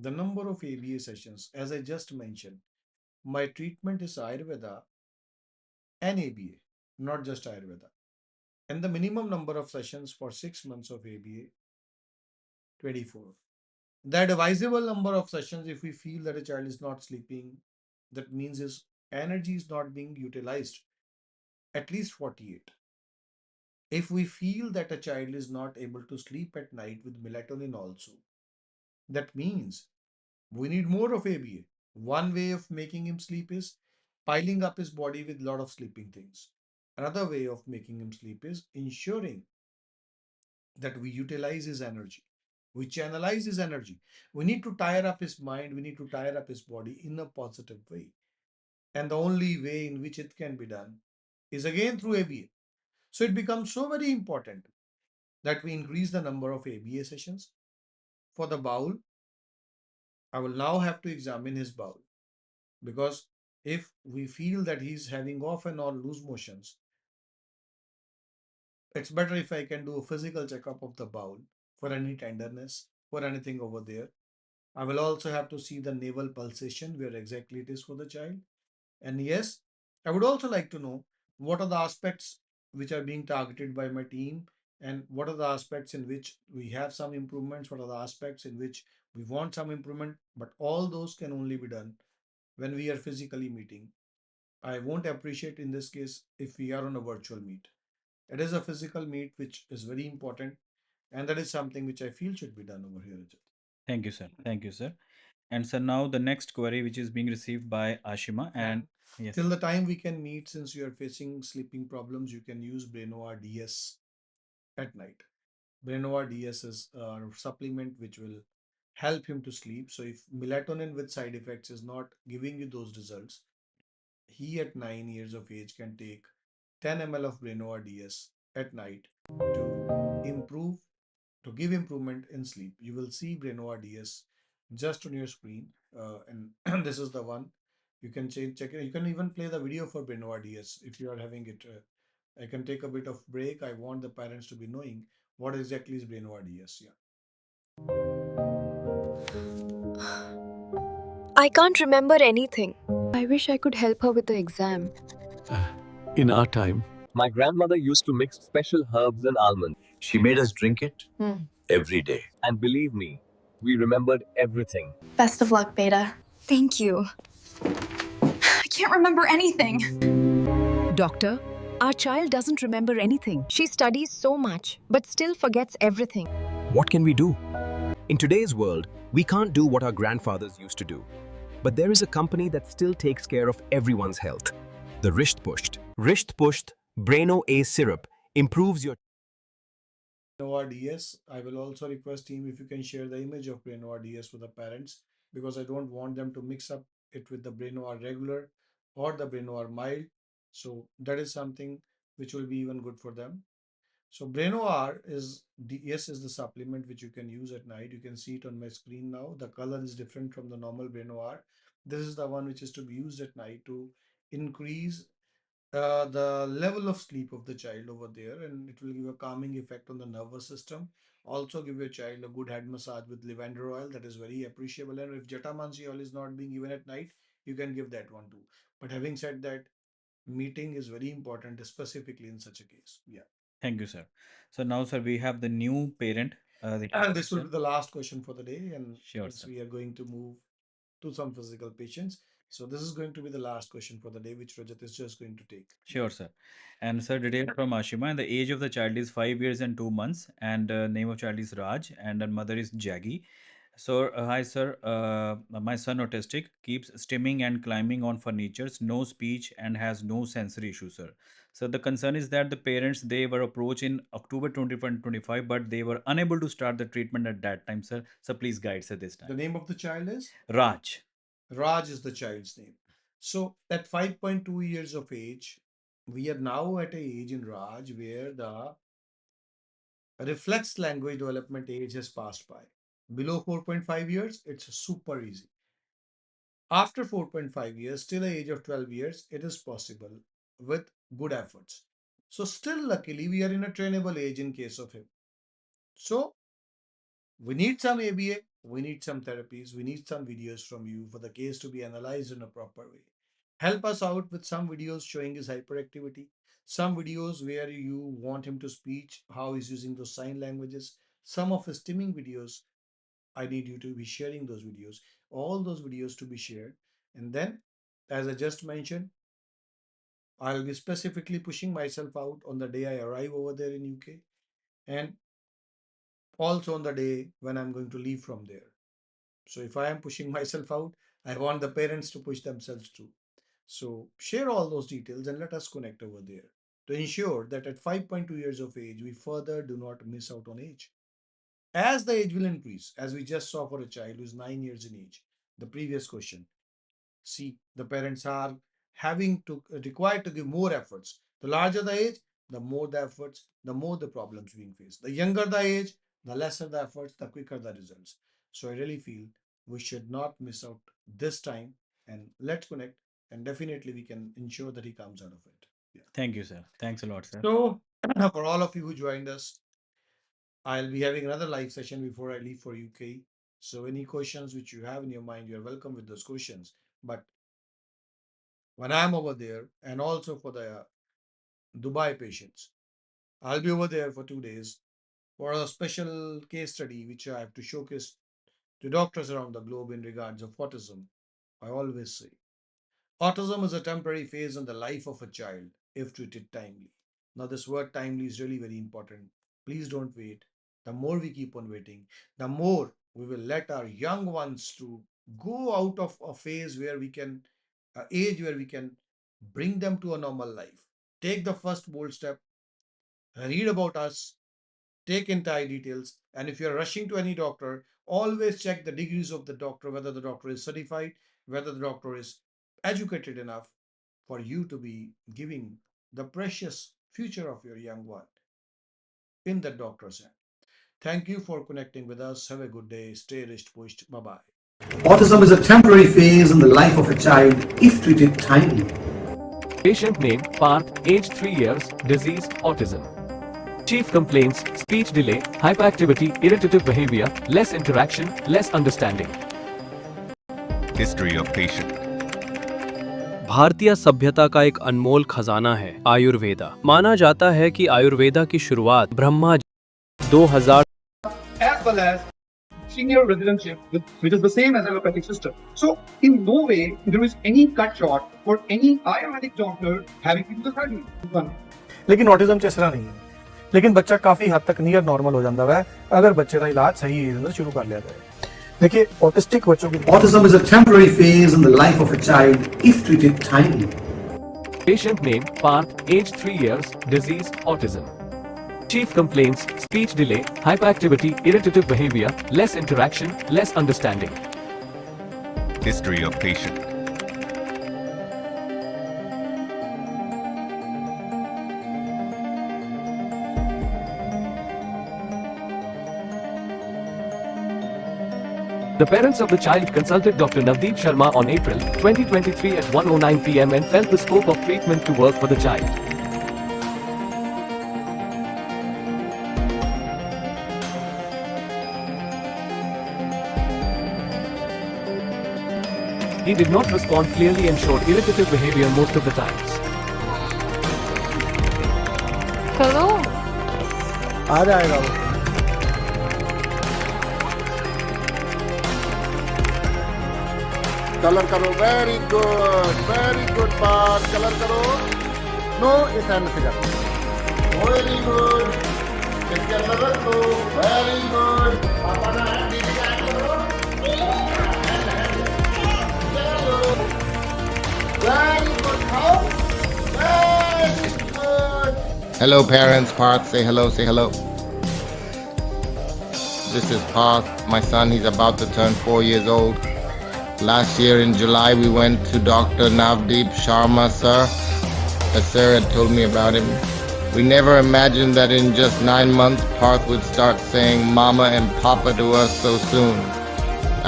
the number of ABA sessions, as I just mentioned, my treatment is Ayurveda and ABA, not just Ayurveda. And the minimum number of sessions for 6 months of ABA, 24. The advisable number of sessions, if we feel that a child is not sleeping, that means his energy is not being utilized, at least 48. If we feel that a child is not able to sleep at night with melatonin also, that means we need more of ABA. One way of making him sleep is piling up his body with a lot of sleeping things. Another way of making him sleep is ensuring that we utilize his energy. We channelize his energy. We need to tire up his mind. We need to tire up his body in a positive way. And the only way in which it can be done is again through ABA. So it becomes so very important that we increase the number of ABA sessions. For the bowel, I will now have to examine his bowel, because if we feel that he's having off and on loose motions, it's better if I can do a physical checkup of the bowel for any tenderness, for anything over there. I will also have to see the navel pulsation, where exactly it is for the child. And yes, I would also like to know what are the aspects which are being targeted by my team, and what are the aspects in which we have some improvements, what are the aspects in which we want some improvement. But all those can only be done when we are physically meeting. I won't appreciate in this case if we are on a virtual meet. It is a physical meet which is very important, and that is something which I feel should be done over here, Rajat. Thank you, sir. Thank you, sir. And so now the next query, which is being received by Ashima, and yes, Till the time we can meet, since you are facing sleeping problems, you can use Brainova DS at night. Brainova DS is a supplement which will help him to sleep. So if melatonin with side effects is not giving you those results, he at 9 years of age can take 10 ml of Brainova DS at night to improve, to give improvement in sleep. You will see Brainova DS just on your screen, and this is the one. You can check it. You can even play the video for Brainova DS if you are having it. I can take a bit of break. I want the parents to be knowing what exactly is Brainova DS. Yeah. I can't remember anything. I wish I could help her with the exam. In our time, my grandmother used to mix special herbs and almonds. She made us drink it every day. And believe me, we remembered everything. Best of luck, Beta. Thank you. I can't remember anything. Doctor, our child doesn't remember anything. She studies so much, but still forgets everything. What can we do? In today's world, we can't do what our grandfathers used to do. But there is a company that still takes care of everyone's health. The Risht Pushed. Risht Pushed Braino A syrup improves your Brainova DS. I will also request team if you can share the image of Brainova DS with the parents, because I don't want them to mix up it with the Brainova regular or the Brainova mild. So that is something which will be even good for them. So Brainova is DS is the supplement which you can use at night. You can see it on my screen now. The color is different from the normal Brainova. This is the one which is to be used at night to increase the level of sleep of the child over there, and it will give a calming effect on the nervous system. Also give your child a good head massage with lavender oil. That is very appreciable. And if Jatamansi oil is not being given at night, you can give that one too. But having said that, meeting is very important, specifically in such a case. Yeah. thank you, sir. So now, sir, we have the new parent. And this will be the last question for the day. And Sure, since sir. we are going to move to some physical patients, so this is going to be the last question for the day, which Rajat is just going to take. Sure, sir. And sir, detail from Ashima. And the age of the child is 5 years and 2 months, and name of child is Raj, and the mother is Jaggy. So, hi, sir. My son autistic keeps stimming and climbing on furnitures, no speech, and has no sensory issue, sir. So the concern is that the parents they were approached in October 2025, but they were unable to start the treatment at that time, sir. So please guide, sir, this The time. name of the child is Raj. Raj is the child's name. So at 5.2 years of age, we are now at a age in Raj where the reflex language development age has passed by. Below 4.5 years, it's super easy. After 4.5 years, till the age of 12 years, it is possible with good efforts. So still luckily, we are in a trainable age in case of him. So we need some ABA. We need some therapies. We need some videos from you for the case to be analyzed in a proper way. Help us out with some videos showing his hyperactivity, some videos where you want him to speak, how he's using those sign languages, some of his stimming videos. I need you to be sharing those videos, all those videos to be shared. And then, as I just mentioned, I'll be specifically pushing myself out on the day I arrive over there in UK, and also on the day when I'm going to leave from there. So if I am pushing myself out, I want the parents to push themselves too. So share all those details and let us connect over there to ensure that at 5.2 years of age, we further do not miss out on age. As the age will increase, as we just saw for a child who is 9 years in age, the previous question, see, the parents are having to required to give more efforts. The larger the age, the more the efforts, the more the problems being faced. The younger the age, the lesser the efforts, the quicker the results. So I really feel we should not miss out this time, and let's connect, and definitely we can ensure that he comes out of it. Yeah. Thank you, sir. Thanks a lot, sir. So for all of you who joined us, I'll be having another live session before I leave for UK. So any questions which you have in your mind, you're welcome with those questions. But when I'm over there, and also for the Dubai patients, I'll be over there for 2 days for a special case study which I have to showcase to doctors around the globe in regards of autism. I always say, autism is a temporary phase in the life of a child if treated timely. Now, this word timely is really very important. Please don't wait. The more we keep on waiting, the more we will let our young ones to go out of a phase where we can, age where we can bring them to a normal life. Take the first bold step, read about us, take entire details, and if you're rushing to any doctor, always check the degrees of the doctor, whether the doctor is certified, whether the doctor is educated enough for you to be giving the precious future of your young one in the doctor's hand. Thank you for connecting with us. Have a good day. Stay wrist pushed. Bye-bye. Autism is a temporary phase in the life of a child if treated timely. Patient name, Parth, age 3 years, disease, autism. Chief complaints, speech delay, hyperactivity, irritative behavior, less interaction, less understanding. History of patient. भारतीय सभ्यता का एक अनमोल खजाना है आयुर्वेदा। माना जाता है कि आयुर्वेदा की शुरुआत Brahma 2000 as well as senior residentship, which is the same as allopathic system. So, in no way there is any cut short for any Ayurvedic doctor having been the surgery. लेकिन ऑटिज्म च इस तरह नहीं है, लेकिन बच्चा काफी हद तक नियर नॉर्मल हो जाता है अगर बच्चे का इलाज सही एज में शुरू कर लिया जाए। देखिए, ऑटिस्टिक बच्चों की Autism is a temporary phase in the life of a child if treated timely. Patient name, Parth, age 3 years, disease, autism. Chief complaints, speech delay, hyperactivity, irritative behavior, less interaction, less understanding. History of patient. The parents of the child consulted Dr. Navdeep Sharma on April 2023 at 1:09 p.m. and felt the scope of treatment to work for the child. He did not respond clearly and showed irritative behavior most of the times. Hello? आ जाएगा वो। Colour करो, very good part, colour करो। No, इस hand से करो, very good. इसके अंदर रख दो, वेरी गुड। पापा ना हैंड नीचे का हैंड करो, वेरी गुड, खाओ, very good. Hello parents, Parth, say hello, say hello. This is Parth, my son, he's about to turn 4 years old. Last year in July, we went to Dr. Navdeep Sharma, sir. As sir had told me about him. We never imagined that in just 9 months, Parth would start saying mama and papa to us so soon.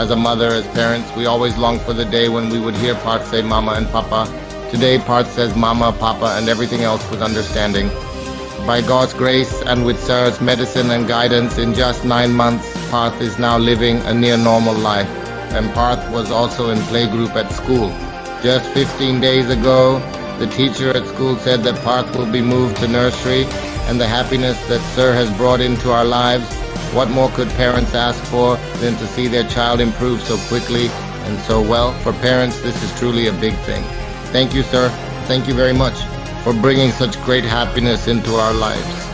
As a mother, as parents, we always longed for the day when we would hear Parth say mama and papa. Today, Parth says mama, papa, and everything else with understanding. By God's grace and with sir's medicine and guidance, in just 9 months, Parth is now living a near normal life, and Parth was also in playgroup at school. Just 15 days ago, the teacher at school said that Parth will be moved to nursery, and the happiness that Sir has brought into our lives, what more could parents ask for than to see their child improve so quickly and so well? For parents, this is truly a big thing. Thank you, Sir. Thank you very much for bringing such great happiness into our lives.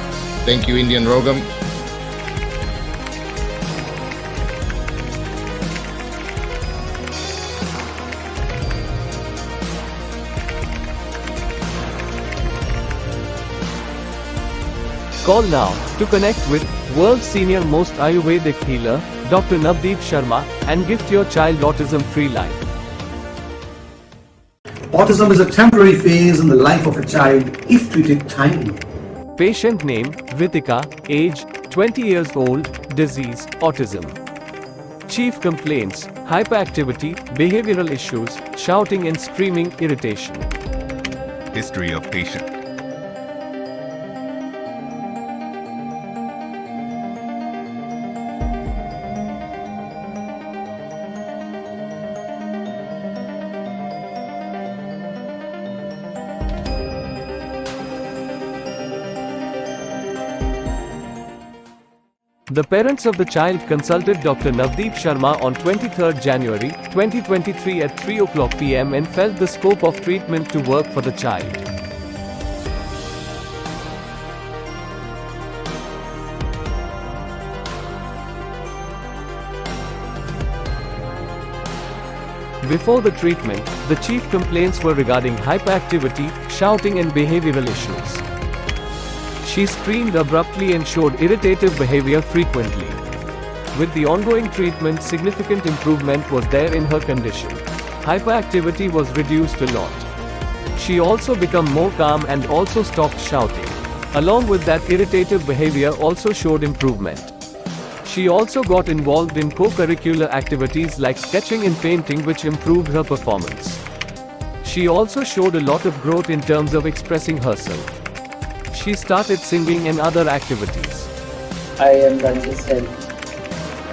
Thank you, Indian Rogam. Call now to connect with world's senior most Ayurvedic healer, Dr. Navdeep Sharma, and gift your child autism-free life. Autism is a temporary phase in the life of a child if treated timely. Patient name, Vitika, age, 20 years old, disease, autism. Chief complaints, hyperactivity, behavioral issues, shouting and screaming, irritation. History of patient. The parents of the child consulted Dr. Navdeep Sharma on 23rd January 2023 at 3 o'clock p.m. and felt the scope of treatment to work for the child. Before the treatment, the chief complaints were regarding hyperactivity, shouting and behavioral issues. She screamed abruptly and showed irritative behavior frequently. With the ongoing treatment, significant improvement was there in her condition. Hyperactivity was reduced a lot. She also became more calm and also stopped shouting. Along with that, irritative behavior also showed improvement. She also got involved in co-curricular activities like sketching and painting, which improved her performance. She also showed a lot of growth in terms of expressing herself. She started singing and other activities. I am Ranjit Sen.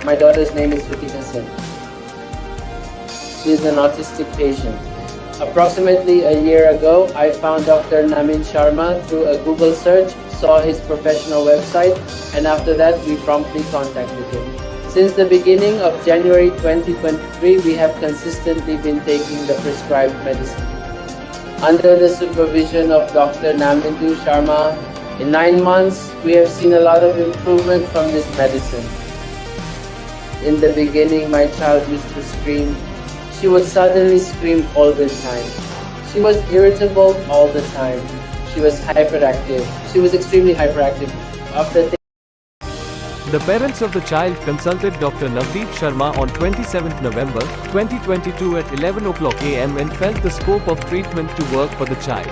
My daughter's name is Vitika Sen. She is an autistic patient. Approximately a year ago, I found Dr. Namin Sharma through a Google search, saw his professional website, and after that we promptly contacted him. Since the beginning of January 2023, we have consistently been taking the prescribed medicine. Under the supervision of Dr. Namindu Sharma, in 9 months, we have seen a lot of improvement from this medicine. In the beginning, my child used to scream. She would suddenly scream all the time. She was irritable all the time. She was hyperactive. She was extremely hyperactive. The parents of the child consulted Dr. Navdeep Sharma on 27th November 2022 at 11 o'clock am and felt the scope of treatment to work for the child.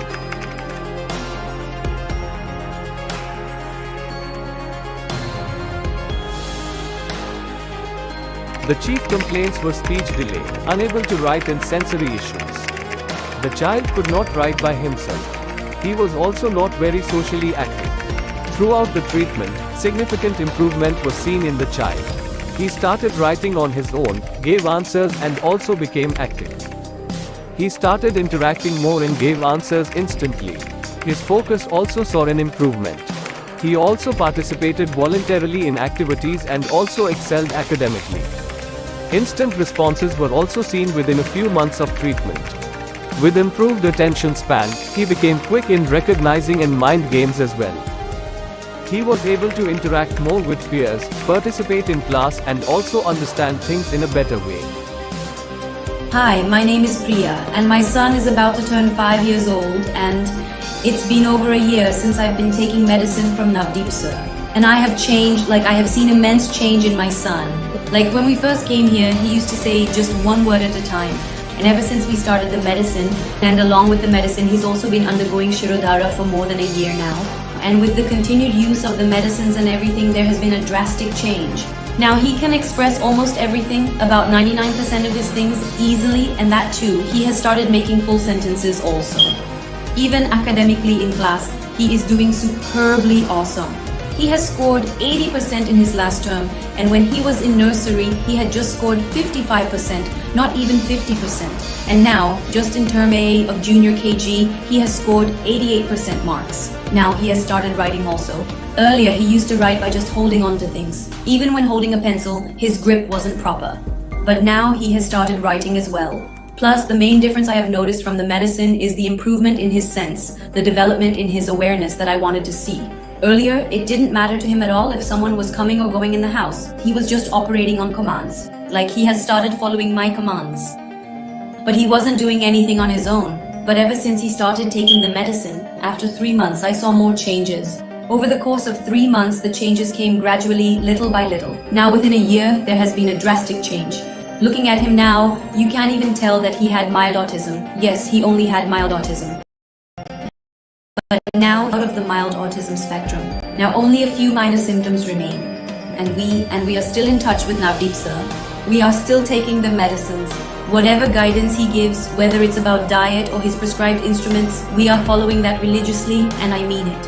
The chief complaints were speech delay, unable to write and sensory issues. The child could not write by himself. He was also not very socially active. Throughout the treatment, significant improvement was seen in the child. He started writing on his own, gave answers and also became active. He started interacting more and gave answers instantly. His focus also saw an improvement. He also participated voluntarily in activities and also excelled academically. Instant responses were also seen within a few months of treatment. With improved attention span, he became quick in recognizing and mind games as well. He was able to interact more with peers, participate in class and also understand things in a better way. Hi, my name is Priya and my son is about to turn 5 years old, and it's been over a year since I've been taking medicine from Navdeep sir. And I have changed, I have seen immense change in my son. Like when we first came here, he used to say just one word at a time. And ever since we started the medicine, and along with the medicine, he's also been undergoing Shirodhara for more than a year now. And with the continued use of the medicines and everything, there has been a drastic change. Now he can express almost everything, about 99% of his things easily, and that too, he has started making full sentences also. Even academically in class, he is doing superbly awesome. He has scored 80% in his last term, and when he was in nursery, he had just scored 55%, not even 50%. And now, just in term A of junior KG, he has scored 88% marks. Now he has started writing also. Earlier, he used to write by just holding on to things. Even when holding a pencil, his grip wasn't proper. But now he has started writing as well. Plus, the main difference I have noticed from the medicine is the improvement in his sense, the development in his awareness that I wanted to see. Earlier, it didn't matter to him at all if someone was coming or going in the house. He was just operating on commands, like he has started following my commands. But he wasn't doing anything on his own. But ever since he started taking the medicine, after 3 months, I saw more changes. Over the course of 3 months, the changes came gradually, little by little. Now within a year, there has been a drastic change. Looking at him now, you can't even tell that he had mild autism. Yes, he only had mild autism. But now out of the mild autism spectrum, now only a few minor symptoms remain. And we are still in touch with Navdeep sir. We are still taking the medicines. Whatever guidance he gives, whether it's about diet or his prescribed instruments, we are following that religiously, and I mean it.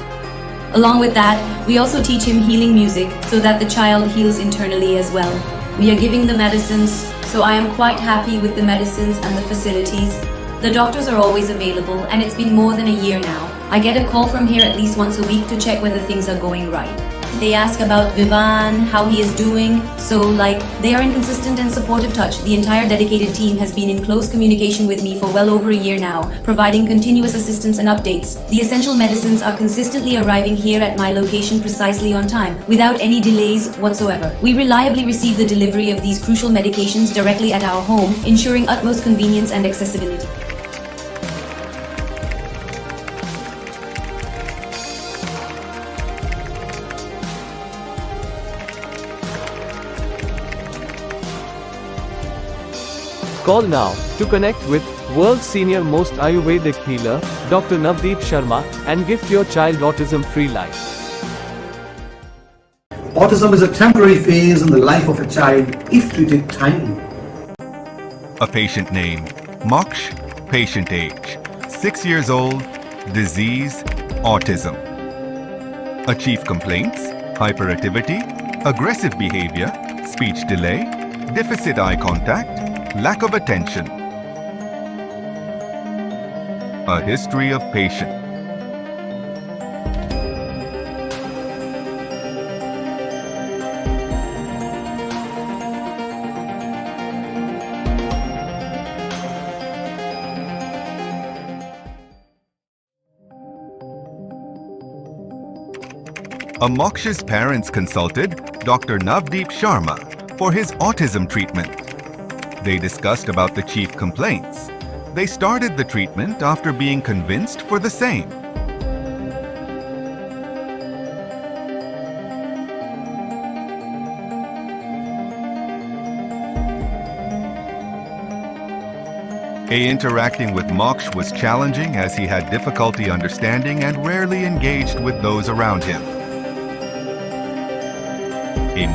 Along with that, we also teach him healing music so that the child heals internally as well. We are giving the medicines, so I am quite happy with the medicines and the facilities. The doctors are always available, and it's been more than a year now. I get a call from here at least once a week to check whether things are going right. They ask about Vivan, how he is doing. So, they are in consistent and supportive touch. The entire dedicated team has been in close communication with me for well over a year now, providing continuous assistance and updates. The essential medicines are consistently arriving here at my location precisely on time, without any delays whatsoever. We reliably receive the delivery of these crucial medications directly at our home, ensuring utmost convenience and accessibility. Call now to connect with world's senior most Ayurvedic healer, Dr. Navdeep Sharma, and gift your child autism-free life. Autism is a temporary phase in the life of a child if treated timely. A patient name, Moksh, patient age, 6 years old, disease, autism. A chief complaints, hyperactivity, aggressive behavior, speech delay, deficit eye contact, lack of attention. A history of patient. Moksh's parents consulted Dr. Navdeep Sharma for his autism treatment. They discussed about the chief complaints. They started the treatment after being convinced for the same. Interacting with Moksh was challenging as he had difficulty understanding and rarely engaged with those around him.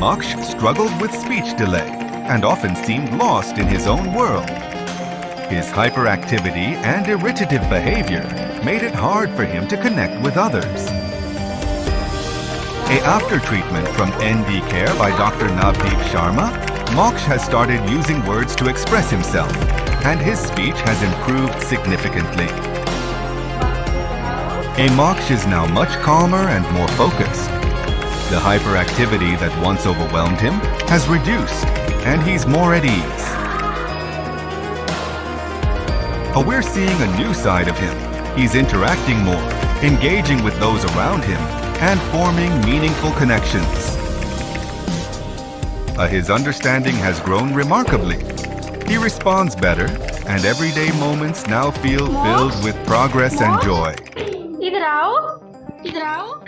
Moksh struggled with speech delay and often seemed lost in his own world. His hyperactivity and irritative behavior made it hard for him to connect with others. After treatment from ND Care by Dr. Navdeep Sharma, Moksh has started using words to express himself, and his speech has improved significantly. Moksh is now much calmer and more focused. The hyperactivity that once overwhelmed him has reduced, and he's more at ease. We're seeing a new side of him. He's interacting more, engaging with those around him, and forming meaningful connections. His understanding has grown remarkably. He responds better, and everyday moments now feel filled with progress and joy.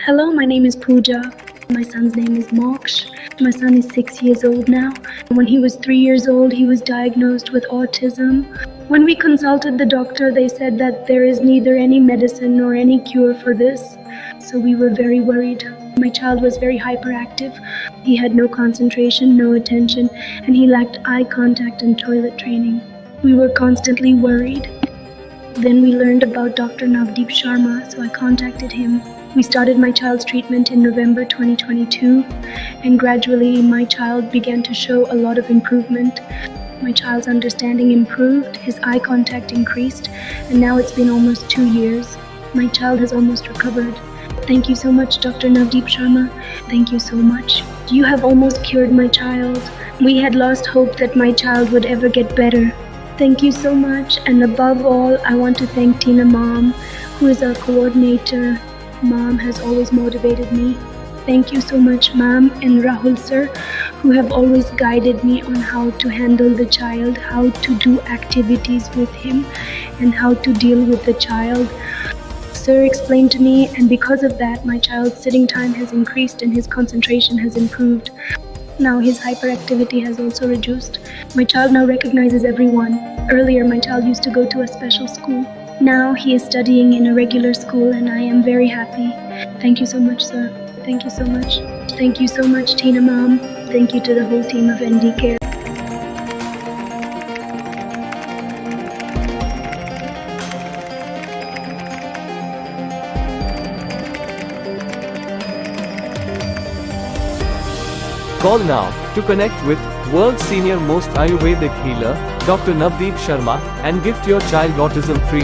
Hello, my name is Pooja. My son's name is Moksh. My son is 6 years old now. When he was 3 years old, he was diagnosed with autism. When we consulted the doctor, they said that there is neither any medicine nor any cure for this. So we were very worried. My child was very hyperactive. He had no concentration, no attention, and he lacked eye contact and toilet training. We were constantly worried. Then we learned about Dr. Navdeep Sharma, so I contacted him. We started my child's treatment in November 2022, and gradually my child began to show a lot of improvement. My child's understanding improved, his eye contact increased, and now it's been almost 2 years. My child has almost recovered. Thank you so much, Dr. Navdeep Sharma. Thank you so much. You have almost cured my child. We had lost hope that my child would ever get better. Thank you so much, and above all, I want to thank Tina Mom, who is our coordinator. Mom has always motivated me. Thank you so much, Ma'am, and Rahul sir, who have always guided me on how to handle the child, how to do activities with him, and how to deal with the child. Sir explained to me, and because of that, my child's sitting time has increased and his concentration has improved. Now his hyperactivity has also reduced. My child now recognizes everyone. Earlier, my child used to go to a special school. Now he is studying in a regular school, and I am very happy. Thank you so much, sir. Thank you so much. Thank you so much, Tina Mom. Thank you to the whole team of ND Care. Call now to connect with world's senior most Ayurvedic healer, Dr. Navdeep Sharma, and gift your child autism free.